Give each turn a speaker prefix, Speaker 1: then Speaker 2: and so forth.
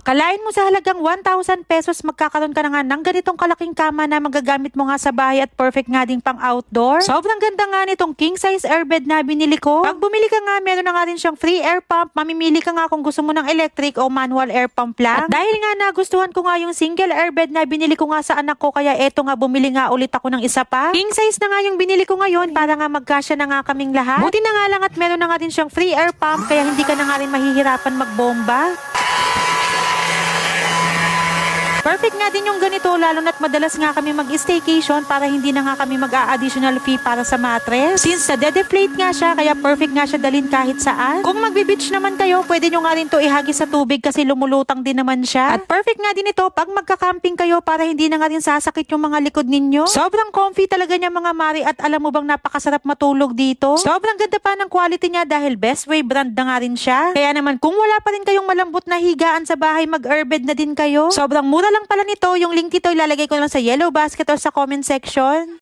Speaker 1: Kalain mo sa halagang 1,000 pesos magkakaroon ka na nga ng ganitong kalaking kama na magagamit mo nga sa bahay at perfect nga din pang outdoor. Sobrang ganda nga nitong king size airbed na binili ko. Pag bumili ka nga, meron na nga rin siyang free air pump. Mamimili ka nga kung gusto mo ng electric o manual air pump lang. At dahil nga nagustuhan ko nga yung single airbed na binili ko nga sa anak ko, kaya eto nga bumili nga ulit ako ng isa pa. King size na nga yung binili ko ngayon para nga magkasya na nga kaming lahat. Buti na nga lang at meron na nga din siyang free air pump, kaya hindi ka na nga rin mahihirapan magbomba. Perfect nga din yung ganito, lalo na't madalas nga kami mag-staycation para hindi na nga kami mag-a-additional fee para sa mattress. Since na-deflate nga siya, kaya perfect nga siya dalhin kahit saan. Kung magbe-beach naman kayo, pwede nyo nga rin to ihagis sa tubig kasi lumulutang din naman siya. At perfect nga din ito pag magka-camping kayo para hindi na nga rin sasakit yung mga likod ninyo. Sobrang comfy talaga niya mga mari, at alam mo bang napakasarap matulog dito? Sobrang ganda pa ng quality niya dahil Best Way brand na nga rin siya. Kaya naman kung wala pa rin kayong malambot na higaan sa bahay, mag-airbed na din kayo. Sobrang mura lang pala nito. Yung link dito ilalagay ko lang sa yellow basket or sa comment section.